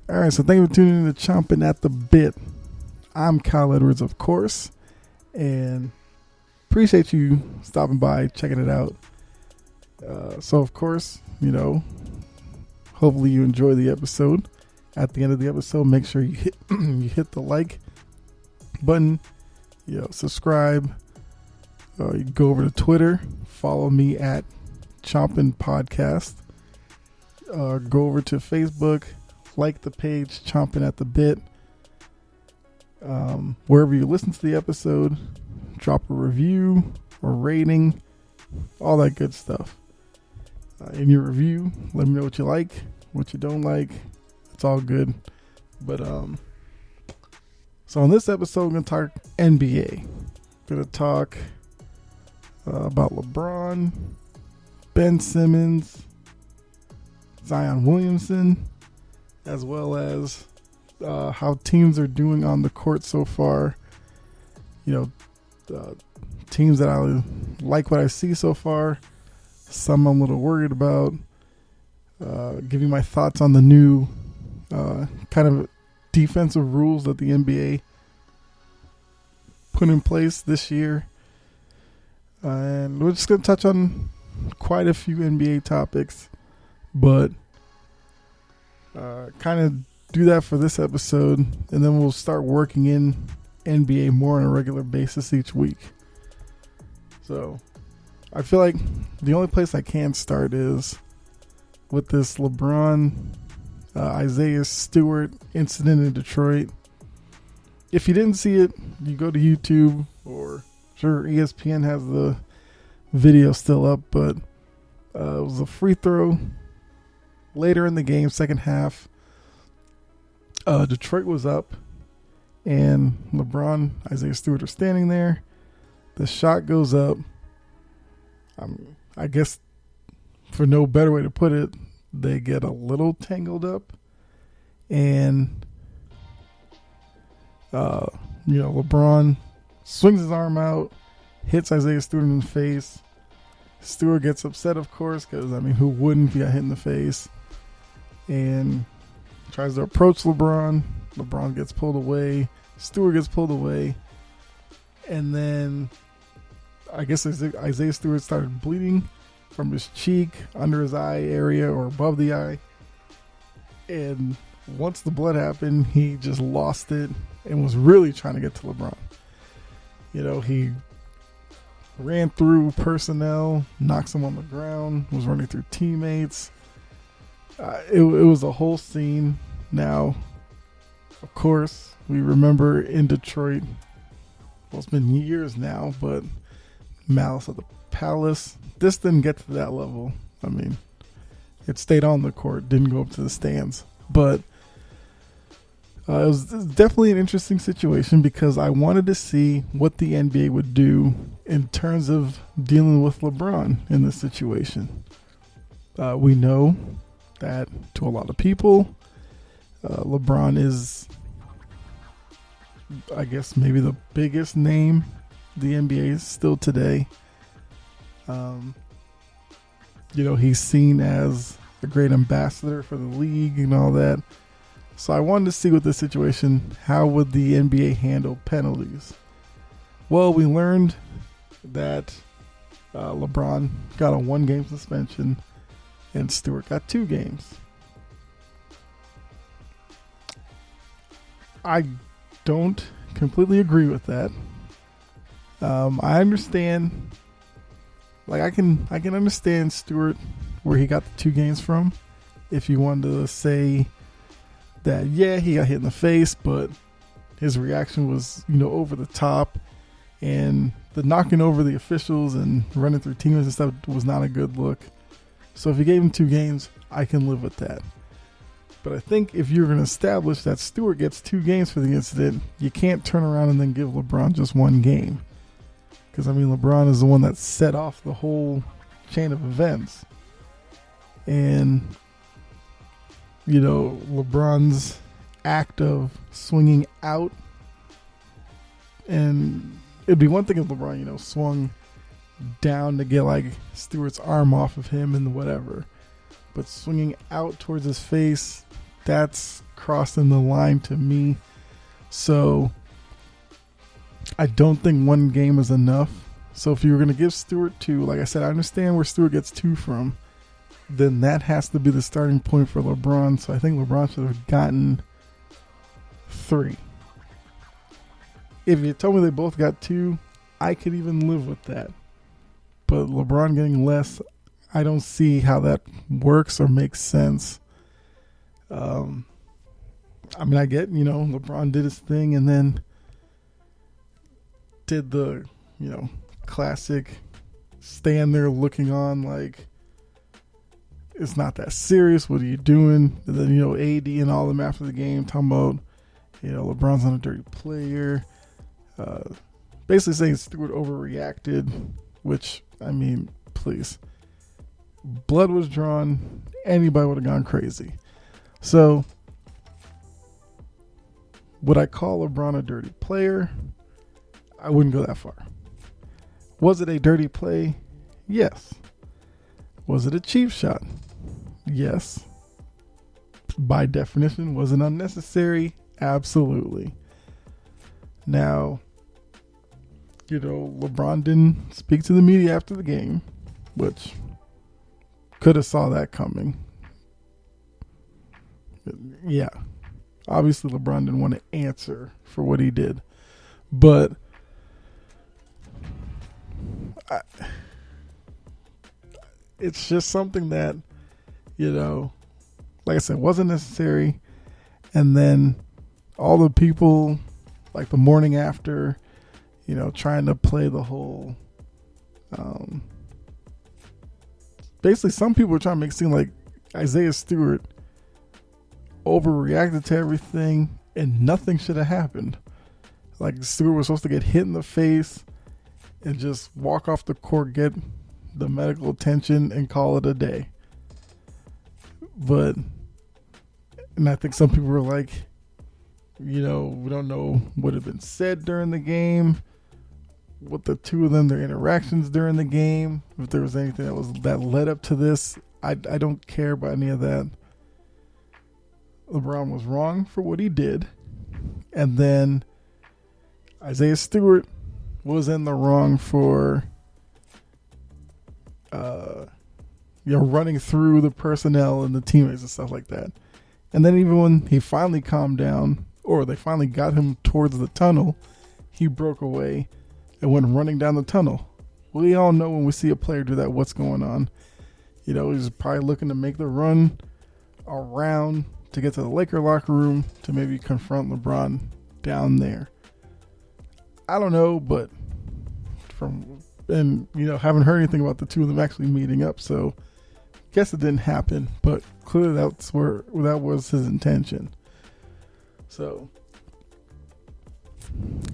All right, so thank you for tuning in to Chomping at the Bit. I'm Kyle Edwards, of course, and appreciate you stopping by, checking it out. So, of course, hopefully you enjoy the episode. At the end of the episode, make sure you hit the like button, subscribe. You go over to Twitter, follow me at Chompin' Podcast. Go over to Facebook, like the page Chomping at the Bit. Wherever you listen to the episode, drop a review or rating, all that good stuff. In your review, let me know what you like, what you don't like. It's all good. But so on this episode, we're going to talk NBA. We're going to talk about LeBron, Ben Simmons, Zion Williamson, as well as how teams are doing on the court so far. Teams that I like what I see so far. Some I'm a little worried about. Give you my thoughts on the new kind of defensive rules that the NBA put in place this year. And we're just going to touch on quite a few NBA topics, but kind of do that for this episode, and then we'll start working in NBA more on a regular basis each week. So I feel like the only place I can start is with this LeBron Isaiah Stewart incident in Detroit. If you didn't see it, you go to YouTube, or sure, ESPN has the video still up, but it was a free throw later in the game, second half. Detroit was up, and LeBron, Isaiah Stewart are standing there. The shot goes up. I guess, for no better way to put it, they get a little tangled up, and LeBron swings his arm out, hits Isaiah Stewart in the face. Stewart gets upset, of course, because, who wouldn't if he got hit in the face? And tries to approach LeBron. LeBron gets pulled away. Stewart gets pulled away. And then I guess Isaiah Stewart started bleeding from his cheek, under his eye area, or above the eye. And once the blood happened, he just lost it and was really trying to get to LeBron. He ran through personnel, knocks him on the ground, was running through teammates. It was a whole scene. Now, of course, we remember in Detroit, well, it's been years now, but Malice at the Palace. This didn't get to that level. It stayed on the court, didn't go up to the stands. But it was definitely an interesting situation, because I wanted to see what the NBA would do in terms of dealing with LeBron in this situation. We know that to a lot of people, LeBron is, I guess, maybe the biggest name the NBA is still today. He's seen as a great ambassador for the league and all that. So I wanted to see with this situation, how would the NBA handle penalties? Well, we learned that LeBron got a 1-game suspension and Stewart got 2 games. I don't completely agree with that. I understand, I can understand Stewart where he got the 2 games from. If you wanted to say that, yeah, he got hit in the face, but his reaction was, over the top, and the knocking over the officials and running through teammates and stuff was not a good look. So if you gave him 2 games, I can live with that. But I think if you're going to establish that Stewart gets 2 games for the incident, you can't turn around and then give LeBron just 1 game. Because, LeBron is the one that set off the whole chain of events. And, LeBron's act of swinging out, and it'd be one thing if LeBron, swung down to get Stewart's arm off of him and whatever. But swinging out towards his face, that's crossing the line to me. So I don't think one game is enough. So if you were going to give Stewart 2, like I said, I understand where Stewart gets 2 from. Then that has to be the starting point for LeBron. So I think LeBron should have gotten 3. If you told me they both got 2, I could even live with that. But LeBron getting less, I don't see how that works or makes sense. I mean, I get, LeBron did his thing and then did the, classic stand there looking on like it's not that serious. What are you doing? And then, AD and all them after the game talking about, LeBron's not a dirty player. Basically saying Stewart overreacted, which, I mean, please. Blood was drawn. Anybody would have gone crazy. So, would I call LeBron a dirty player? I wouldn't go that far. Was it a dirty play? Yes. Was it a cheap shot? Yes. By definition, was it unnecessary? Absolutely. Now, LeBron didn't speak to the media after the game, which could have saw that coming. Yeah. Obviously, LeBron didn't want to answer for what he did. But it's just something that, like I said, wasn't necessary. And then all the people, like the morning after, trying to play the whole, basically some people were trying to make it seem like Isaiah Stewart overreacted to everything and nothing should have happened. Like Stewart was supposed to get hit in the face and just walk off the court, get the medical attention, and call it a day. And I think some people were like, we don't know what had been said during the game, what the two of them, their interactions during the game, if there was anything that led up to this. I don't care about any of that. LeBron was wrong for what he did. And then Isaiah Stewart was in the wrong for running through the personnel and the teammates and stuff like that. And then even when he finally calmed down, or they finally got him towards the tunnel, he broke away and went running down the tunnel. We all know when we see a player do that, what's going on. He's probably looking to make the run around to get to the Laker locker room to maybe confront LeBron down there. I don't know, but haven't heard anything about the two of them actually meeting up, so guess it didn't happen, but clearly that was his intention. So,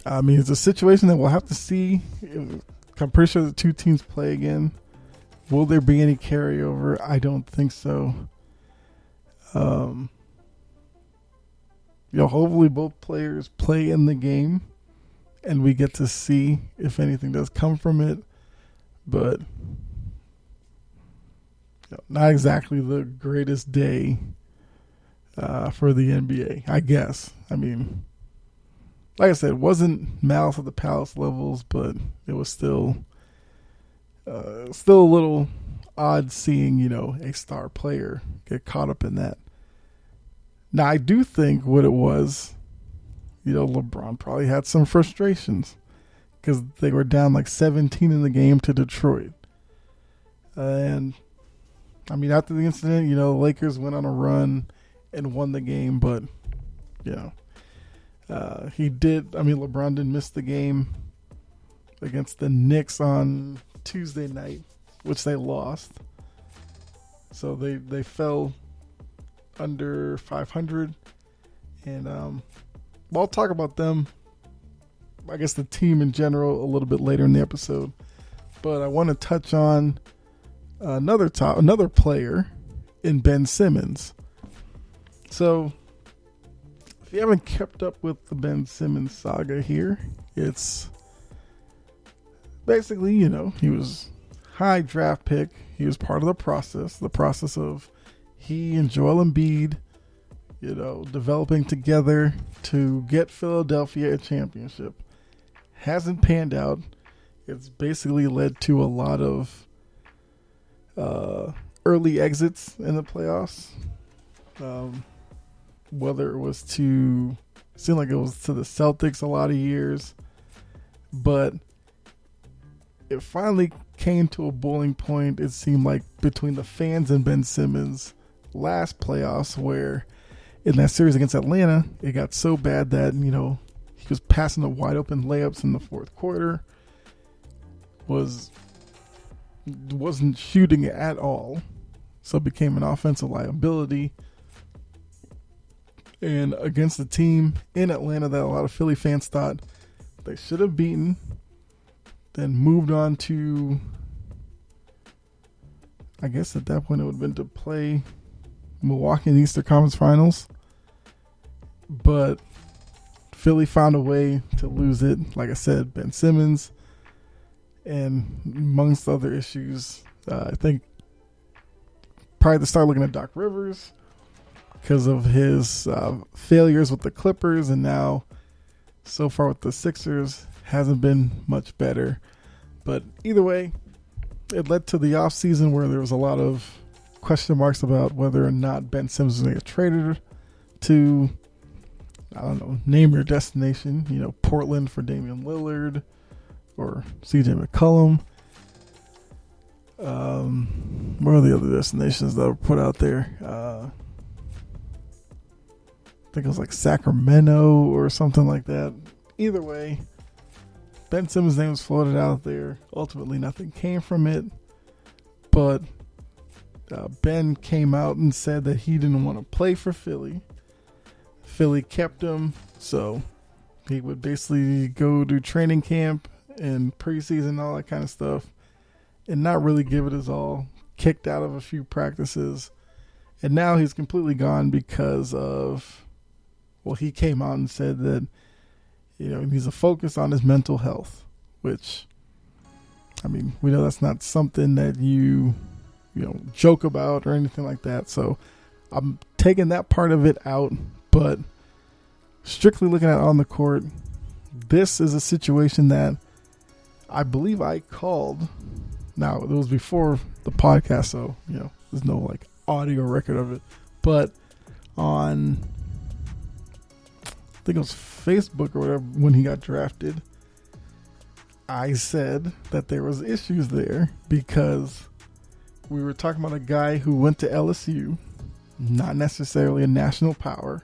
I mean, it's a situation that we'll have to see. I'm pretty sure the two teams play again. Will there be any carryover? I don't think so. Hopefully both players play in the game and we get to see if anything does come from it. But not exactly the greatest day for the NBA, I guess. I mean, like I said, it wasn't Malice at the Palace levels, but it was still a little odd seeing, a star player get caught up in that. Now, I do think what it was, LeBron probably had some frustrations because they were down like 17 in the game to Detroit. And, I mean, after the incident, the Lakers went on a run and won the game, but, LeBron didn't miss the game against the Knicks on Tuesday night, which they lost. So they fell under 500. And I'll talk about them, I guess the team in general, a little bit later in the episode. But I want to touch on another player in Ben Simmons. So, if you haven't kept up with the Ben Simmons saga here, it's basically, he was high draft pick. He was part of the process of he and Joel Embiid, developing together to get Philadelphia a championship. Hasn't panned out. It's basically led to a lot of early exits in the playoffs. Whether it was it seemed like it was to the Celtics a lot of years, but it finally came to a boiling point, it seemed like, between the fans and Ben Simmons last playoffs, where in that series against Atlanta, it got so bad that, he was passing the wide open layups in the fourth quarter, wasn't shooting at all, so it became an offensive liability. And against a team in Atlanta that a lot of Philly fans thought they should have beaten, then moved on to, I guess at that point it would have been to play Milwaukee in the Eastern Conference Finals. But Philly found a way to lose it. Like I said, Ben Simmons, and amongst other issues, I think probably to start looking at Doc Rivers because of his failures with the Clippers, and now so far with the Sixers hasn't been much better. But either way, it led to the offseason where there was a lot of question marks about whether or not Ben Simmons was going to get traded to, I don't know, name your destination, Portland for Damian Lillard or CJ McCollum. What are the other destinations that were put out there? I think it was like Sacramento or something like that. Either way, Ben Simmons' name was floated out there. Ultimately, nothing came from it. But Ben came out and said that he didn't want to play for Philly. Philly kept him, so he would basically go to training camp and preseason, all that kind of stuff, and not really give it his all. Kicked out of a few practices, and now he's completely gone because of, he came out and said that, he needs to focus on his mental health, which, we know that's not something that you joke about or anything like that. So I'm taking that part of it out, but strictly looking at on the court, this is a situation that I believe I called. Now, it was before the podcast, so, there's no audio record of it, but on, I think it was Facebook or whatever, when he got drafted, I said that there was issues there because we were talking about a guy who went to LSU, not necessarily a national power,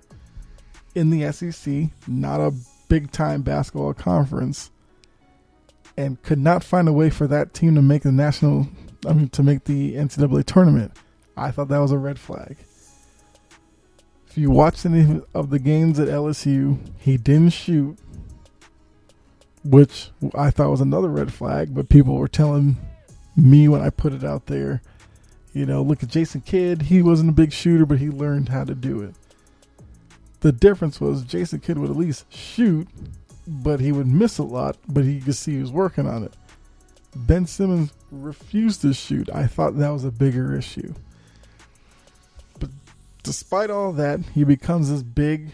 in the SEC, not a big-time basketball conference, and could not find a way for that team to make to make the NCAA tournament. I thought that was a red flag. If you watched any of the games at LSU, he didn't shoot, which I thought was another red flag, but people were telling me when I put it out there, look at Jason Kidd. He wasn't a big shooter, but he learned how to do it. The difference was Jason Kidd would at least shoot, but he would miss a lot, but you could see he was working on it. Ben Simmons refused to shoot. I thought that was a bigger issue. But despite all that, he becomes this big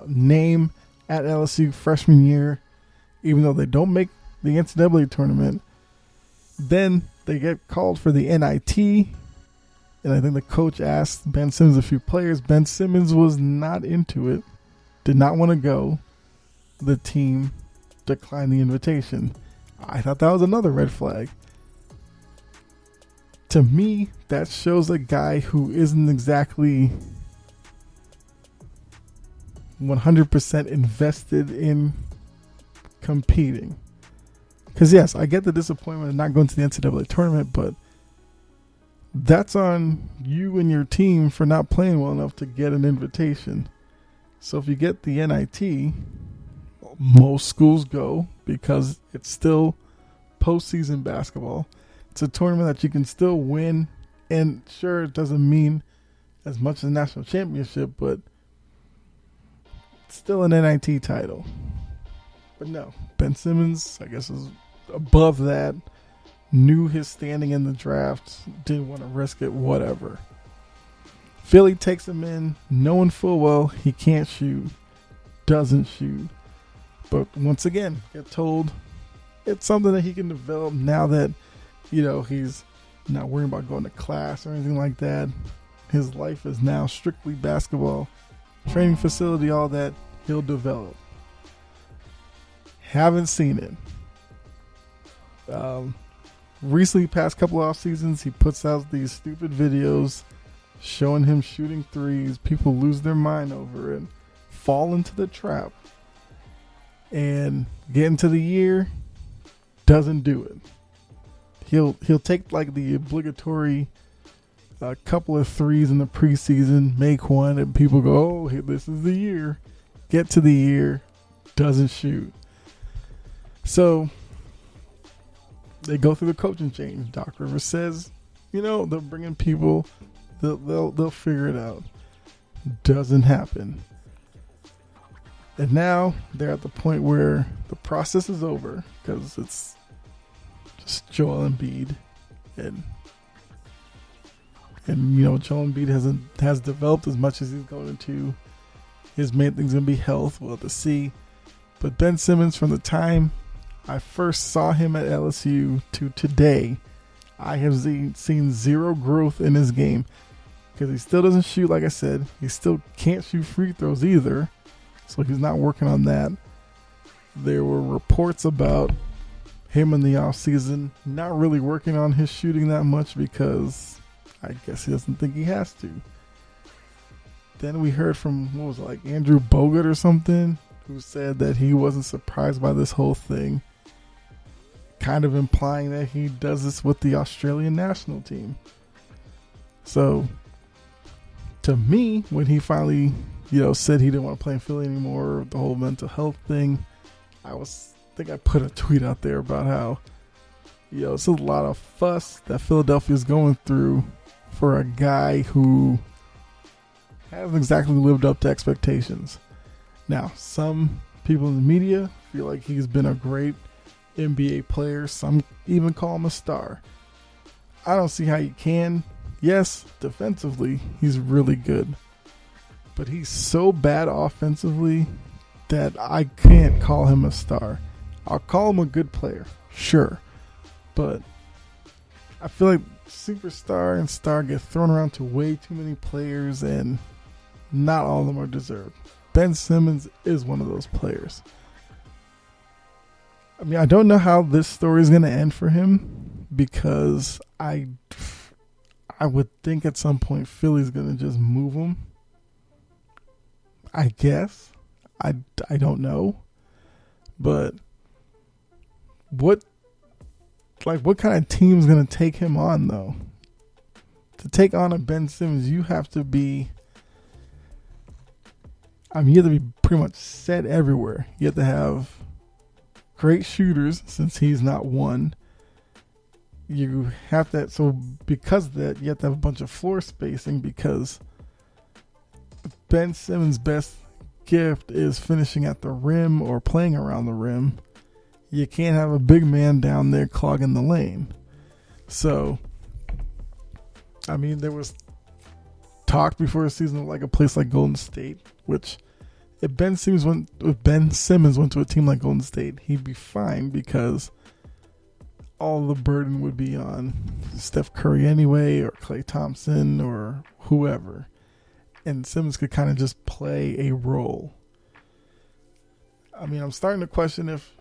name at LSU freshman year, even though they don't make the NCAA tournament. Then they get called for the NIT, and I think the coach asked Ben Simmons a few players. Ben Simmons was not into it, did not want to go. The team declined the invitation. I thought that was another red flag. To me, that shows a guy who isn't exactly 100% invested in competing. Because yes, I get the disappointment of not going to the NCAA tournament, but that's on you and your team for not playing well enough to get an invitation. So if you get the NIT, most schools go because it's still postseason basketball. It's a tournament that you can still win, and sure, it doesn't mean as much as a national championship, but it's still an NIT title. But no, Ben Simmons, I guess, is above that, knew his standing in the draft, didn't want to risk it, whatever. Philly takes him in, knowing full well he can't shoot, doesn't shoot. But once again, get told it's something that he can develop now that, he's not worrying about going to class or anything like that. His life is now strictly basketball, training facility, all that. He'll develop. Haven't seen it. Recently, past couple off seasons, he puts out these stupid videos showing him shooting threes. People lose their mind over it, fall into the trap, and get into the year, doesn't do it. He'll take like the obligatory couple of threes in the preseason, make one, and people go, "Oh, this is the year." Get to the year, doesn't shoot. So they go through the coaching change. Doc Rivers says, they'll bring in people, they'll figure it out. Doesn't happen. And now they're at the point where the process is over because it's just Joel Embiid, and Joel Embiid has developed as much as he's going to. His main thing's gonna be health. We'll have to see. But Ben Simmons, from the time I first saw him at LSU to today, I have seen zero growth in his game because he still doesn't shoot. Like I said, he still can't shoot free throws either. So he's not working on that. There were reports about him in the offseason not really working on his shooting that much because I guess he doesn't think he has to. Then we heard from, Andrew Bogut or something, who said that he wasn't surprised by this whole thing, kind of implying that he does this with the Australian national team. So, to me, when he finally, said he didn't want to play in Philly anymore, the whole mental health thing, I think I put a tweet out there about how, it's a lot of fuss that Philadelphia's going through for a guy who hasn't exactly lived up to expectations. Now, some people in the media feel like he's been a great NBA player. Some even call him a star. I don't see how you can. Yes, defensively, he's really good. But he's so bad offensively that I can't call him a star. I'll call him a good player, sure. But I feel like superstar and star get thrown around to way too many players, and not all of them are deserved. Ben Simmons is one of those players. I mean, I don't know how this story is going to end for him because I would think at some point Philly's going to just move him. I guess. I don't know. But what kind of team is going to take him on, though? To take on a Ben Simmons, you have to be... you have to be pretty much set everywhere. You have to have great shooters, since he's not one. You have that. So because of that, you have to have a bunch of floor spacing, because Ben Simmons' best gift is finishing at the rim or playing around the rim. You can't have a big man down there clogging the lane. So, there was talk before the season of a place like Golden State, which if Ben Simmons went to a team like Golden State, he'd be fine because all the burden would be on Steph Curry anyway, or Klay Thompson, or whoever. And Simmons could kind of just play a role. I'm starting to question if,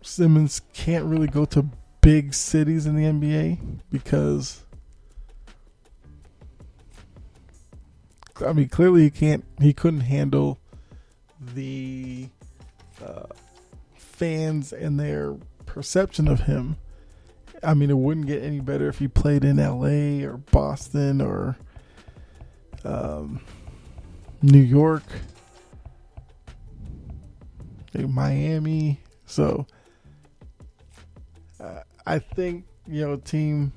Simmons can't really go to big cities in the NBA because, clearly he couldn't handle the fans and their perception of him. It wouldn't get any better if he played in LA or Boston or New York, Miami. So I think, a team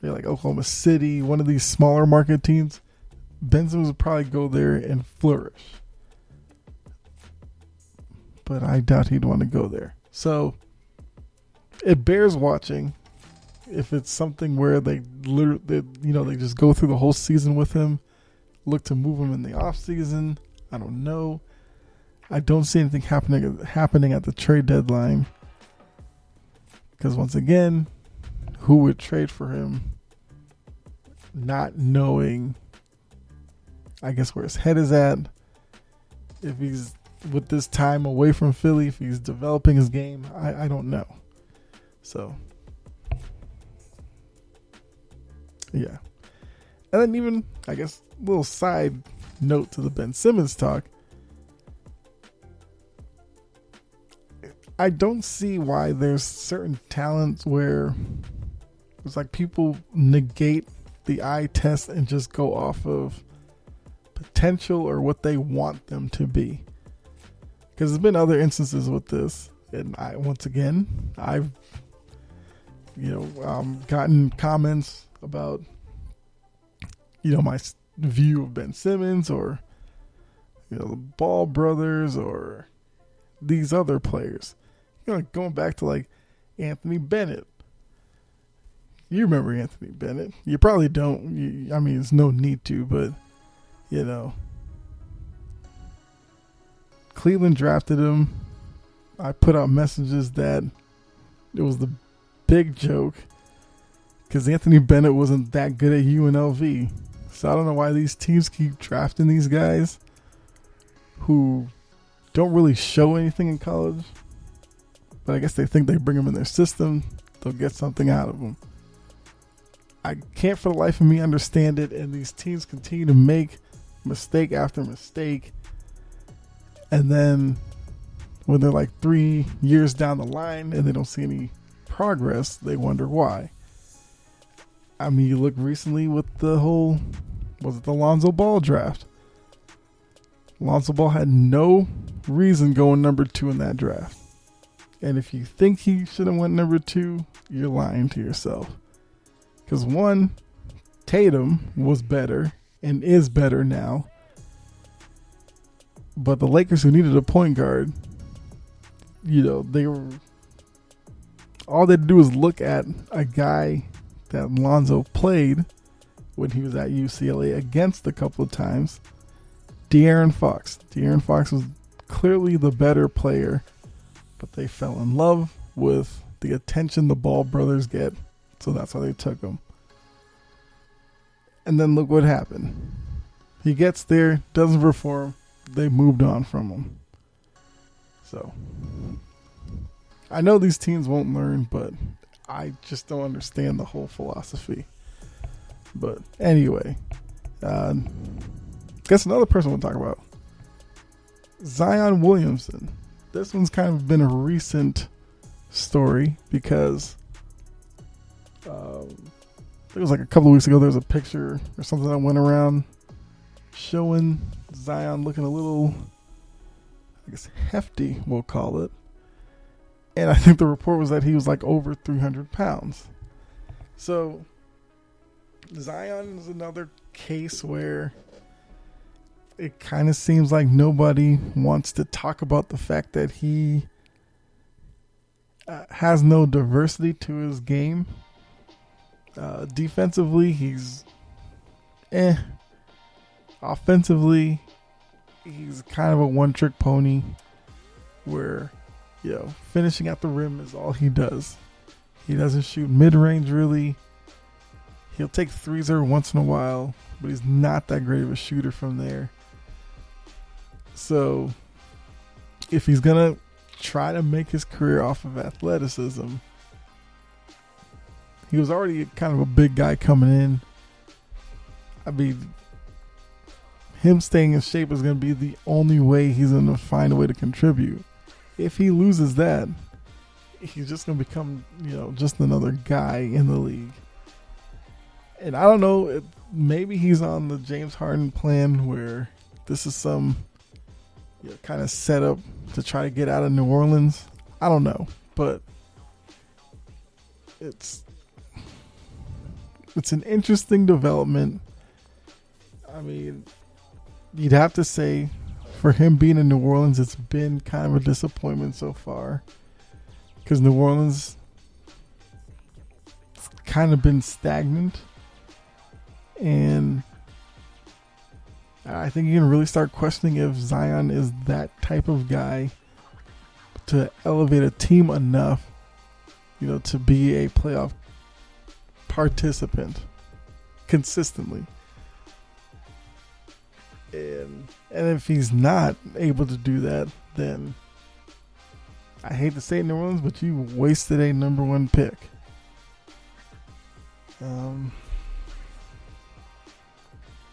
like Oklahoma City, one of these smaller market teams, Ben Simmons would probably go there and flourish. But I doubt he'd want to go there. So it bears watching. if it's something where they they just go through the whole season with him, look to move him in the off season. I don't know. I don't see anything happening at the trade deadline. Because once again, who would trade for him not knowing, I guess, where his head is at? If he's with this time away from Philly, if he's developing his game, I don't know. So, yeah. And then even, I guess, a little side note to the Ben Simmons talk. I don't see why there's certain talents where it's like people negate the eye test and just go off of potential or what they want them to be. Because there's been other instances with this, and I've gotten comments about my view of Ben Simmons or the Ball brothers or these other players. Going back to like Anthony Bennett. You remember Anthony Bennett? You probably don't. There's no need to, but Cleveland drafted him. I put out messages that it was the big joke because Anthony Bennett wasn't that good at UNLV. So I don't know why these teams keep drafting these guys who don't really show anything in college. But I guess they think they bring them in their system, they'll get something out of them. I can't for the life of me understand it, and these teams continue to make mistake after mistake. And then when they're like 3 years down the line and they don't see any progress, they wonder why. You look recently with the whole, was it the Lonzo Ball draft? Lonzo Ball had no reason going number 2 in that draft. And if you think he should have went number 2, you're lying to yourself. Because one, Tatum was better and is better now. But the Lakers, who needed a point guard, all they had to do was look at a guy that Lonzo played when he was at UCLA against a couple of times, De'Aaron Fox. De'Aaron Fox was clearly the better player, but they fell in love with the attention the Ball brothers get, so that's why they took him. And then look what happened. He gets there, doesn't perform, they moved on from him. So, I know these teams won't learn, but I just don't understand the whole philosophy. But anyway, guess another person we'll talk about. Zion Williamson. This one's kind of been a recent story because it was like a couple of weeks ago. There was a picture or something that went around showing Zion looking a little, I guess, hefty, we'll call it. And I think the report was that he was like over 300 pounds. So Zion is another case where it kind of seems like nobody wants to talk about the fact that he has no diversity to his game. Defensively, he's Offensively, he's kind of a one-trick pony where, finishing at the rim is all he does. He doesn't shoot mid-range really. He'll take threes every once in a while, but he's not that great of a shooter from there. So, if he's going to try to make his career off of athleticism, he was already kind of a big guy coming in. Him staying in shape is going to be the only way he's going to find a way to contribute. If he loses that, he's just going to become, just another guy in the league. And I don't know, maybe he's on the James Harden plan where this is some kind of setup to try to get out of New Orleans. I don't know, but it's an interesting development. You'd have to say for him being in New Orleans, it's been kind of a disappointment so far. Because New Orleans kind of been stagnant. And I think you can really start questioning if Zion is that type of guy to elevate a team enough, to be a playoff participant consistently. And if he's not able to do that, then I hate to say it, New Orleans, but you wasted a number one pick.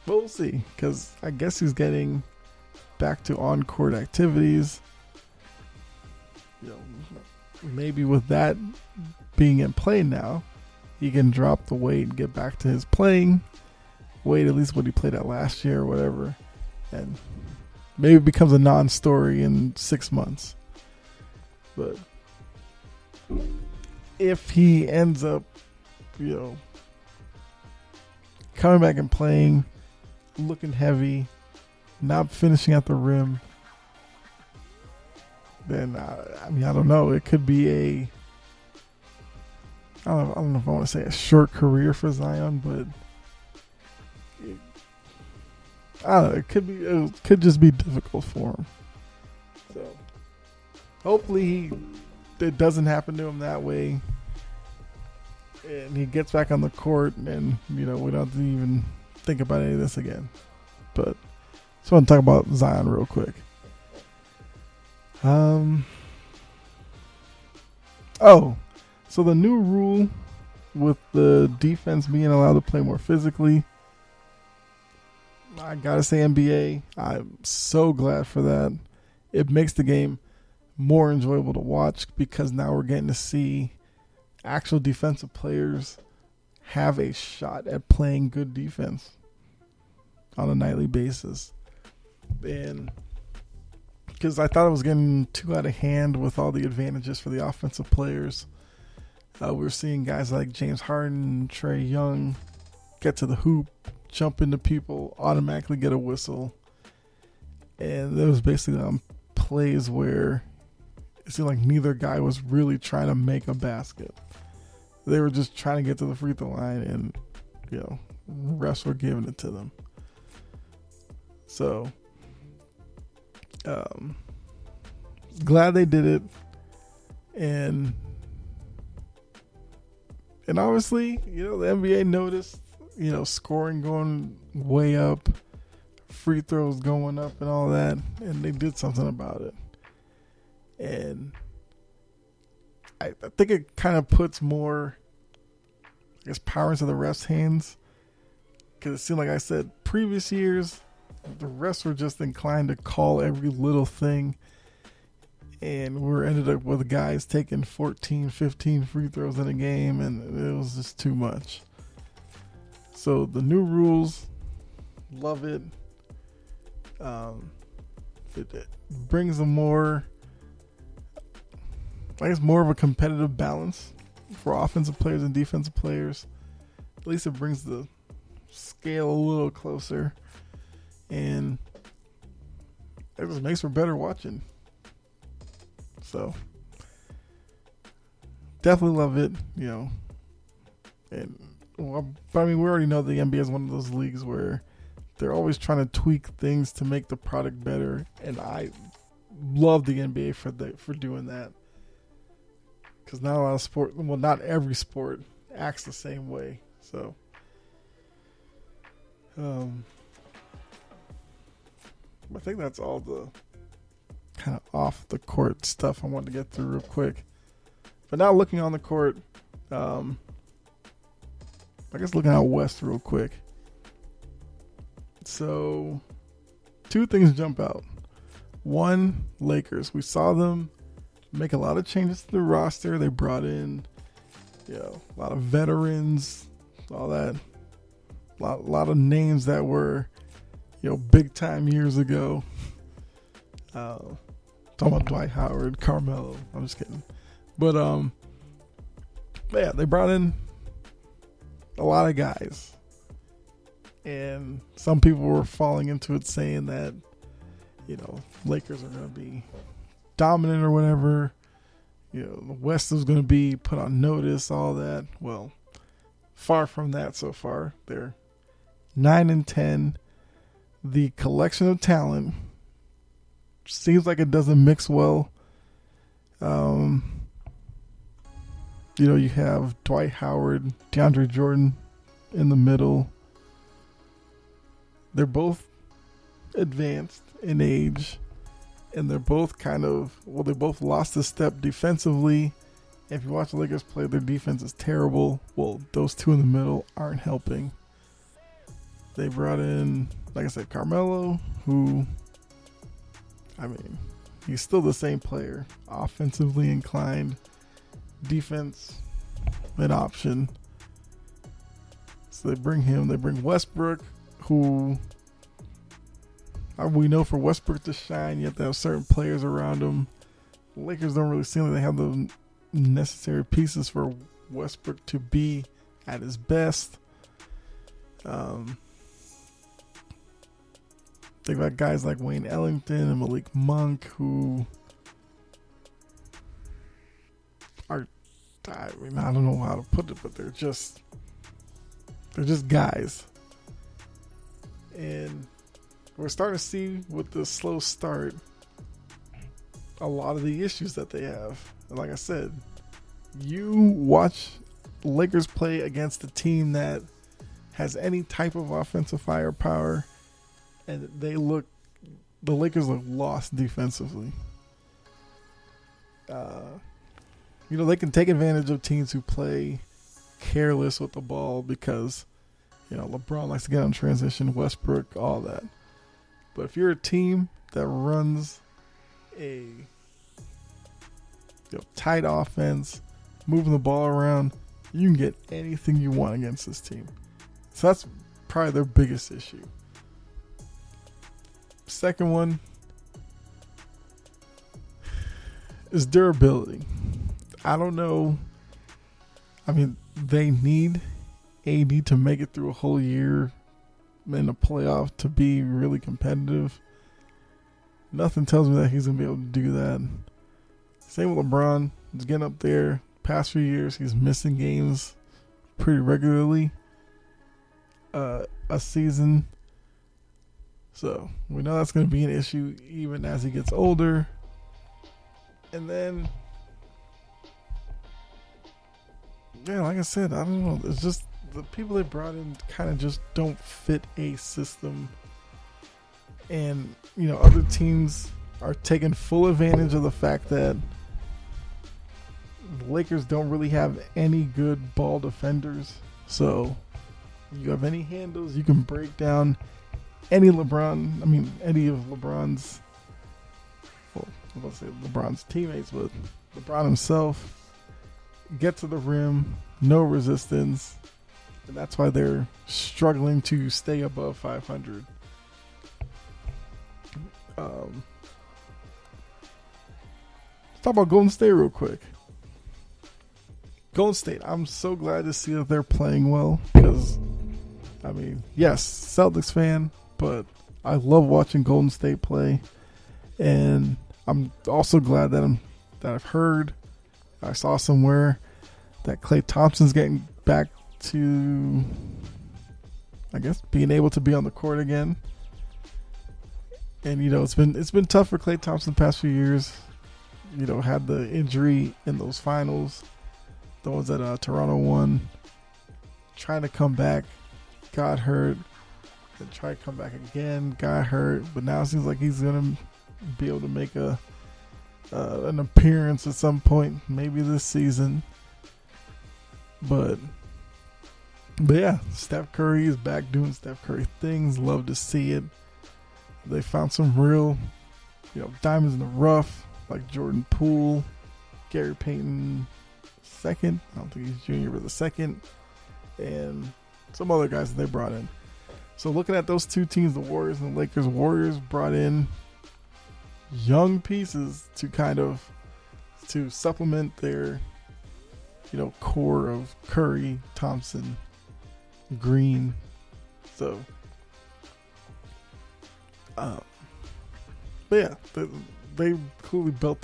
But we'll see, because I guess he's getting back to on-court activities. Maybe with that being in play now, he can drop the weight and get back to his playing weight, at least what he played at last year or whatever. And maybe it becomes a non-story in 6 months. But if he ends up, coming back and playing, looking heavy, not finishing at the rim, then I don't know. It could be I don't know if I want to say a short career for Zion, but I don't know. It could just be difficult for him. So hopefully it doesn't happen to him that way, and he gets back on the court, and we don't have to even think about any of this again. But just want to talk about Zion real quick. So the new rule with the defense being allowed to play more physically, I gotta say, NBA, I'm so glad for that. It makes the game more enjoyable to watch, because now we're getting to see actual defensive players have a shot at playing good defense on a nightly basis. And because I thought it was getting too out of hand with all the advantages for the offensive players. We're seeing guys like James Harden and Trae Young get to the hoop, jump into people, automatically get a whistle. And there was basically plays where it seemed like neither guy was really trying to make a basket. They were just trying to get to the free throw line, and refs were giving it to them. So glad they did it. And obviously, the NBA noticed, scoring going way up, free throws going up and all that, and they did something about it. And I think it kind of puts more, power into the refs' hands, because it seemed like I said previous years, the refs were just inclined to call every little thing, and we ended up with guys taking 14, 15 free throws in a game, and it was just too much. So the new rules, love it. It brings a more of a competitive balance for offensive players and defensive players. At least it brings the scale a little closer, and it just makes for better watching. So definitely love it, but we already know the NBA is one of those leagues where they're always trying to tweak things to make the product better, and I love the NBA for doing that, because not a lot of sport, not every sport acts the same way. So I think that's all the kind of off the court stuff I wanted to get through real quick. But now looking on the court, looking out west real quick. So 2 things jump out. One, Lakers. We saw them make a lot of changes to the roster. They brought in, a lot of veterans, all that. A lot of names that were, big time years ago. Talking about Dwight Howard, Carmelo. I'm just kidding. But yeah, they brought in a lot of guys, and some people were falling into it saying that, Lakers are going to be dominant or whatever. The West is going to be put on notice, all that. Well, far from that so far. They're 9-10. The collection of talent seems like it doesn't mix well. You have Dwight Howard, DeAndre Jordan in the middle. They're both advanced in age, and they're both they both lost a step defensively. If you watch the Lakers play, their defense is terrible. Well, those two in the middle aren't helping. They brought in, like I said, Carmelo, who, he's still the same player. Offensively inclined. Defense, an option. So they bring him. They bring Westbrook, who we know for Westbrook to shine, you have to have certain players around him. The Lakers don't really seem like they have the necessary pieces for Westbrook to be at his best. They've got guys like Wayne Ellington and Malik Monk who are, I don't know how to put it, but they're just guys. And we're starting to see with the slow start a lot of the issues that they have. And like I said, you watch Lakers play against a team that has any type of offensive firepower, and the Lakers look lost defensively. They can take advantage of teams who play careless with the ball because, LeBron likes to get on transition, Westbrook, all that. But if you're a team that runs a tight offense, moving the ball around, you can get anything you want against this team. So that's probably their biggest issue. Second one is durability. I don't know. They need AD to make it through a whole year in the playoff to be really competitive. Nothing tells me that he's going to be able to do that. Same with LeBron. He's getting up there. Past few years, he's missing games pretty regularly a season. So we know that's going to be an issue even as he gets older. And then, like I said, I don't know. It's just the people they brought in kind of just don't fit a system. And, other teams are taking full advantage of the fact that the Lakers don't really have any good ball defenders. So you have any handles, you can break down any of LeBron's, let's say LeBron's teammates, but LeBron himself, get to the rim, no resistance, and that's why they're struggling to stay above 500. Let's talk about Golden State real quick. Golden State, I'm so glad to see that they're playing well because, yes, Celtics fan, but I love watching Golden State play, and I'm also glad that I've heard, I saw somewhere that Klay Thompson's getting back to, being able to be on the court again. And it's been tough for Klay Thompson the past few years. Had the injury in those finals, the ones that Toronto won. Trying to come back, got hurt. Then tried to come back again, got hurt. But now it seems like he's gonna be able to make an appearance at some point, maybe this season. But yeah, Steph Curry is back doing Steph Curry things. Love to see it. They found some real, diamonds in the rough, like Jordan Poole, Gary Payton second. I don't think he's junior, but the second, and some other guys that they brought in. So looking at those two teams, the Warriors and the Lakers, Warriors brought in young pieces to supplement their, core of Curry, Thompson, Green. So, but yeah, they clearly built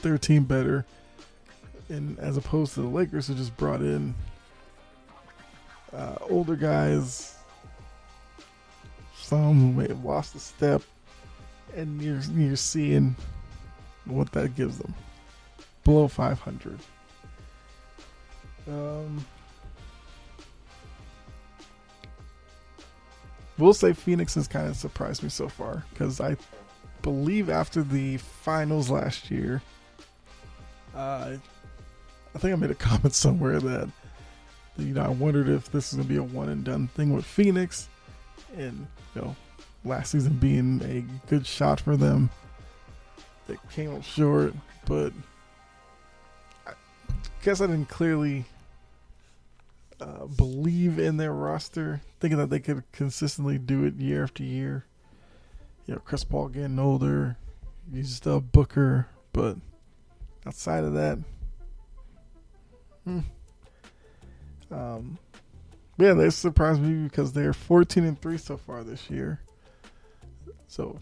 their team better, and as opposed to the Lakers who just brought in older guys, some who may have lost a step, and you're seeing what that gives them. Below 500. We'll say Phoenix has kind of surprised me so far, because I believe after the finals last year, I think I made a comment somewhere that, I wondered if this is going to be a one and done thing with Phoenix, and last season being a good shot for them. They came up short, but I guess I didn't clearly believe in their roster, thinking that they could consistently do it year after year. Chris Paul getting older, you still have Booker, but outside of that, yeah, they surprised me because they're 14-3 so far this year. So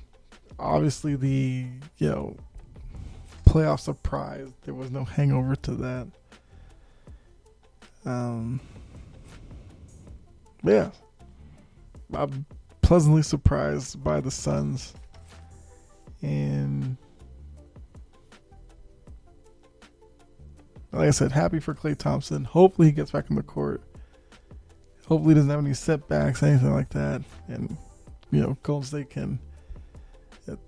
obviously the playoff surprise, there was no hangover to that. Yeah, I'm pleasantly surprised by the Suns, and like I said, happy for Klay Thompson. Hopefully he gets back on the court. Hopefully he doesn't have any setbacks, anything like that. And, Golden State can...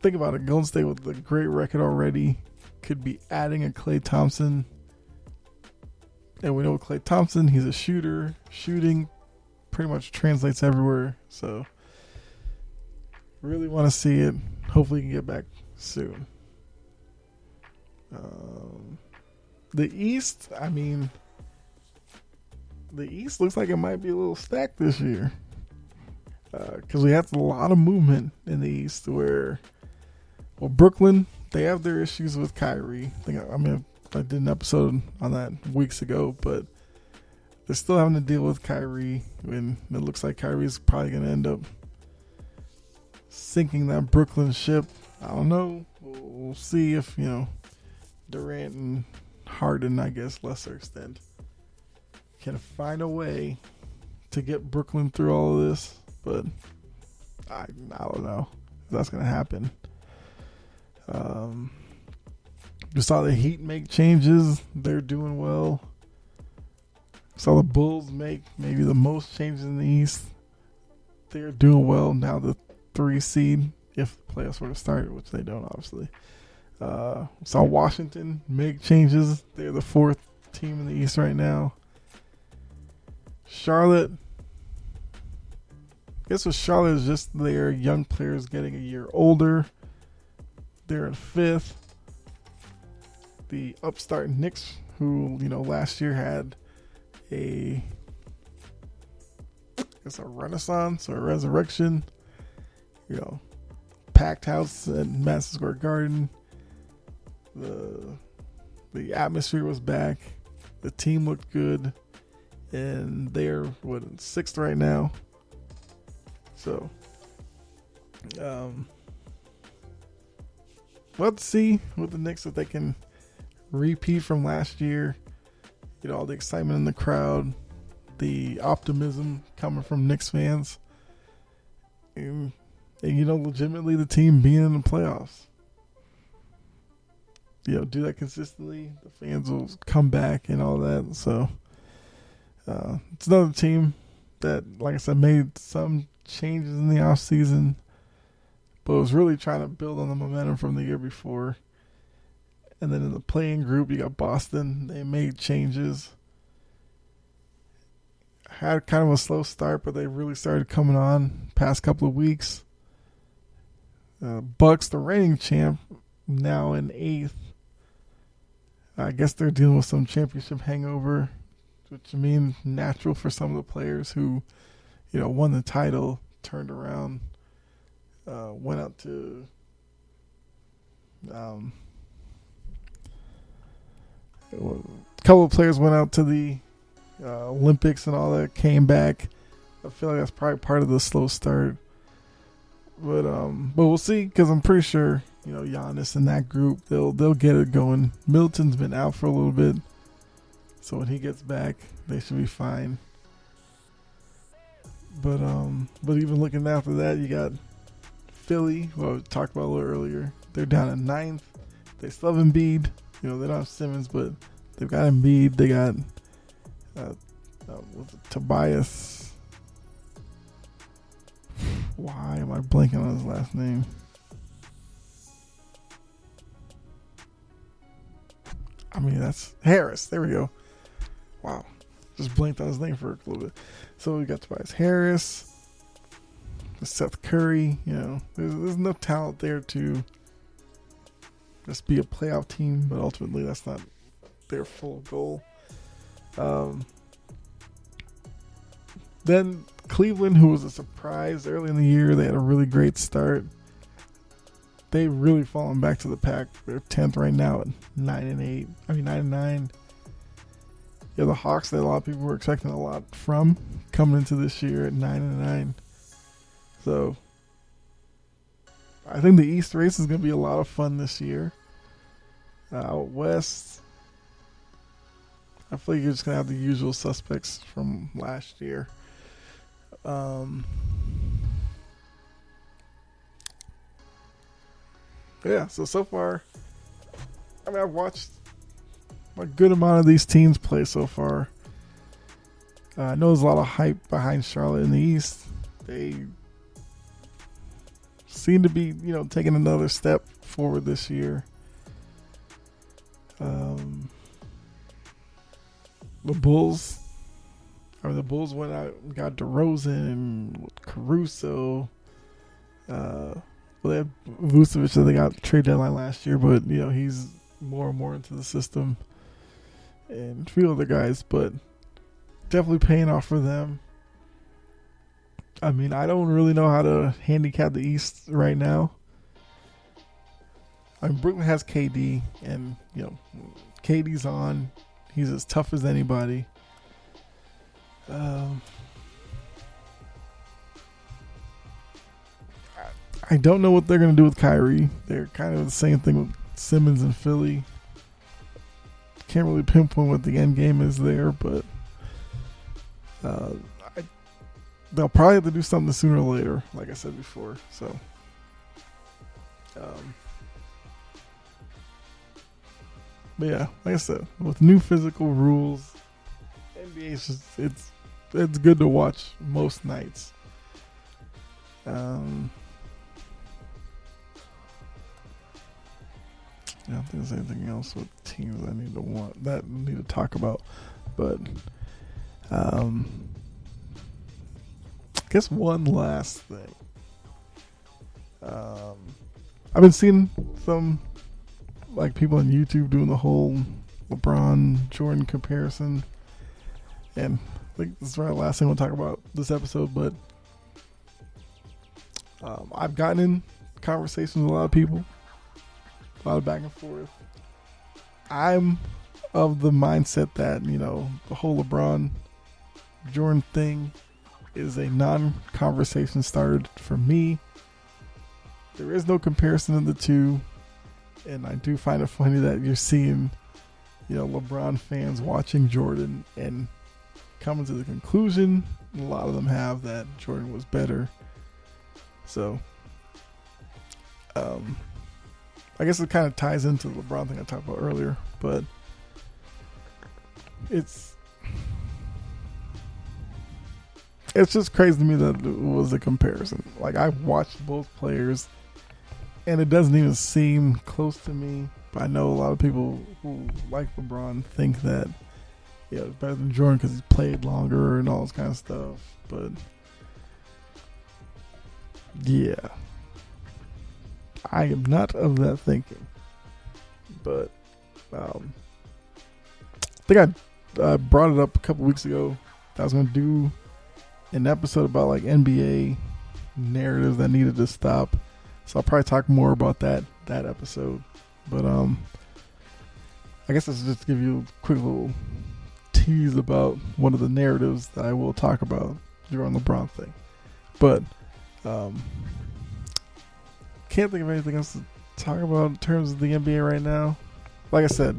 think about it. Golden State with a great record already could be adding a Klay Thompson. And we know Klay Thompson, he's a shooter. Shooting pretty much translates everywhere. So, really want to see it. Hopefully he can get back soon. The East, the East looks like it might be a little stacked this year. Because we have a lot of movement in the East where, Brooklyn, they have their issues with Kyrie. I did an episode on that weeks ago, but they're still having to deal with Kyrie, and it looks like Kyrie's probably going to end up sinking that Brooklyn ship. I don't know. We'll see if, Durant and Harden, I guess, lesser extent, can find a way to get Brooklyn through all of this, but I don't know if that's going to happen. You saw the Heat make changes. They're doing well. Saw the Bulls make maybe the most changes in the East. They're doing well. Now the 3 seed, if the playoffs were to start, which they don't, obviously. Saw Washington make changes. They're the 4th team in the East right now. Charlotte, I guess with Charlotte is just their young players getting a year older. They're in 5th. The upstart Knicks, who, last year had a renaissance or a resurrection. Packed house at Madison Square Garden. The atmosphere was back. The team looked good. And they're, in 6th right now. So, we'll have to see with the Knicks if they can repeat from last year. All the excitement in the crowd, the optimism coming from Knicks fans, and legitimately the team being in the playoffs. Do that consistently, the fans will come back and all that. So it's another team that, like I said, made some changes in the offseason, but was really trying to build on the momentum from the year before. And then in the playing group, you got Boston. They made changes. Had kind of a slow start, but they really started coming on past couple of weeks. Bucks, the reigning champ, now in 8th. I guess they're dealing with some championship hangover, which means natural for some of the players who, won the title, turned around, went out to a couple of players went out to the Olympics and all that, came back. I feel like that's probably part of the slow start. But we'll see, because I'm pretty sure, Giannis and that group, they'll get it going. Middleton's been out for a little bit, so when he gets back, they should be fine. But even looking after that, you got Philly, who I talked about a little earlier. They're down at 9th. They still have Embiid. They don't have Simmons, but they've got Embiid. They got Tobias. Why am I blanking on his last name? That's Harris. There we go. Wow. Just blanked on his name for a little bit. So we got Tobias Harris, Steph Curry. There's enough talent there to just be a playoff team, but ultimately that's not their full goal. Then Cleveland, who was a surprise early in the year, they had a really great start. They've really fallen back to the pack. They're 10th right now at 9-8. 9-9. Yeah, the Hawks that a lot of people were expecting a lot from coming into this year at 9-9. So I think the East race is going to be a lot of fun this year. Out West, I feel like you're just going to have the usual suspects from last year. Yeah, so far, I've watched a good amount of these teams play so far. I know there's a lot of hype behind Charlotte in the East. They seem to be, taking another step forward this year. The Bulls. The Bulls went out and got DeRozan and Caruso. They had Vucevic that they got trade deadline last year, but he's more and more into the system, and a few other guys, but definitely paying off for them. I don't really know how to handicap the East right now. Brooklyn has KD, and KD's on. He's as tough as anybody. I don't know what they're going to do with Kyrie. They're kind of the same thing with Simmons and Philly. Can't really pinpoint what the end game is there, but they'll probably have to do something sooner or later, like I said before. So, but yeah, like I said, with new physical rules, NBA is just, it's good to watch most nights. I don't think there's anything else with teams I need to talk about, but I guess one last thing. I've been seeing some people on YouTube doing the whole LeBron Jordan comparison, and I think this is our last thing we'll talk about this episode. But I've gotten in conversations with a lot of people. A lot of back and forth. I'm of the mindset that, the whole LeBron Jordan thing is a non-conversation starter for me. There is no comparison of the two, and I do find it funny that you're seeing, LeBron fans watching Jordan and coming to the conclusion, a lot of them have, that Jordan was better. So, I guess it kind of ties into the LeBron thing I talked about earlier, but it's just crazy to me that it was a comparison. I've watched both players, and it doesn't even seem close to me. But I know a lot of people who like LeBron think that it's better than Jordan because he's played longer and all this kind of stuff. But yeah, I am not of that thinking. But I think I brought it up a couple weeks ago. I was going to do an episode about NBA narratives that needed to stop. So I'll probably talk more about that episode. But I guess let's just give you a quick little tease about one of the narratives that I will talk about during the LeBron thing. But can't think of anything else to talk about in terms of the NBA right now. Like I said,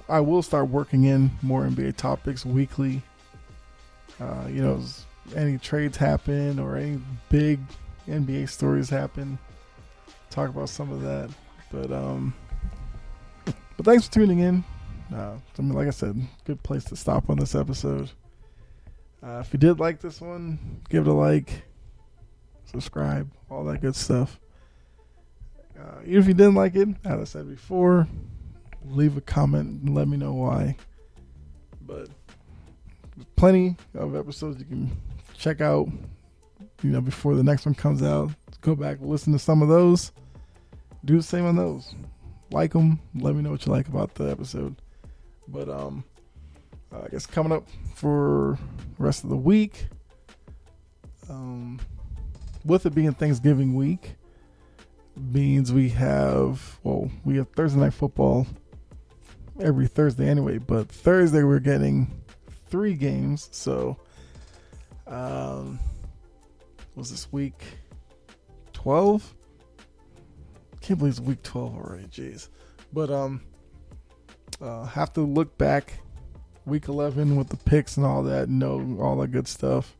I will start working in more NBA topics weekly. any trades happen or any big NBA stories happen, talk about some of that. But thanks for tuning in. Like I said, good place to stop on this episode. If you did like this one, give it a like, subscribe, all that good stuff. Even if you didn't like it, as I said before, leave a comment and let me know why. But there's plenty of episodes you can check out, before the next one comes out. Go back, listen to some of those. Do the same on those. Like them. Let me know what you like about the episode. But I guess coming up for the rest of the week, with it being Thanksgiving week, means we have Thursday night football every Thursday anyway, but Thursday we're getting 3 games. So was this week 12? Can't believe it's week 12 already, jeez. But have to look back week 11 with the picks and all that, know all that good stuff.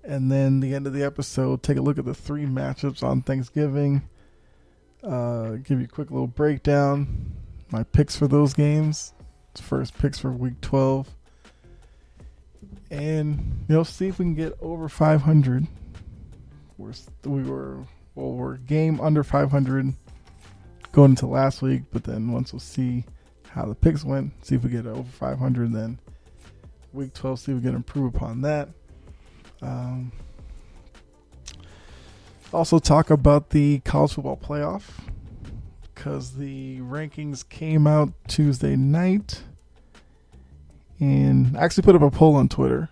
And then the end of the episode, take a look at the 3 matchups on Thanksgiving. Give you a quick little breakdown. My picks for those games. First picks for week 12. And, see if we can get over 500. We're game under 500 going into last week. But then once we'll see how the picks went, see if we get over 500. Then week 12, see if we can improve upon that. Also talk about the college football playoff, because the rankings came out Tuesday night, and I actually put up a poll on Twitter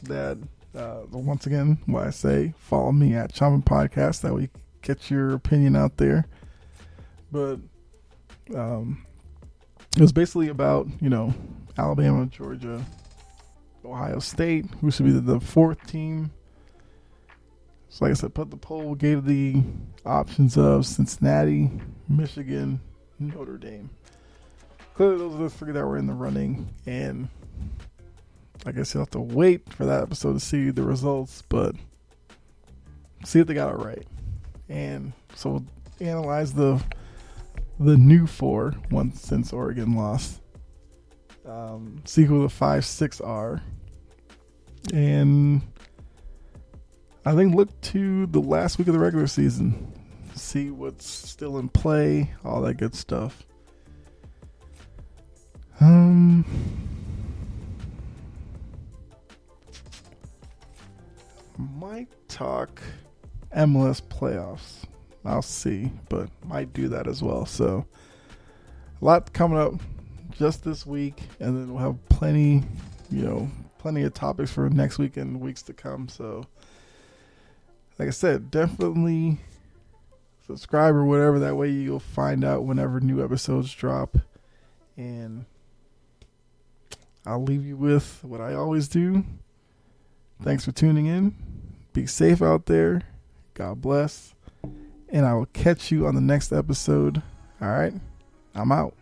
that once again, what I say, follow me at Shaman Podcast, that way get your opinion out there. But it was basically about Alabama, Georgia, Ohio State, who should be the 4th team. So like I said, put the poll, gave the options of Cincinnati, Michigan, Notre Dame. Clearly those are the 3 that were in the running, and I guess you'll have to wait for that episode to see the results, but see if they got it right. And so we'll analyze the new 4 once since Oregon lost. See who the 5, 6 are. And I think look to the last week of the regular season. See what's still in play, all that good stuff. Might talk MLS playoffs. I'll see, but might do that as well. So a lot coming up just this week, and then we'll have plenty of topics for next week and weeks to come. So like I said, definitely subscribe or whatever. That way you'll find out whenever new episodes drop. And I'll leave you with what I always do. Thanks for tuning in. Be safe out there. God bless. And I will catch you on the next episode. All right. I'm out.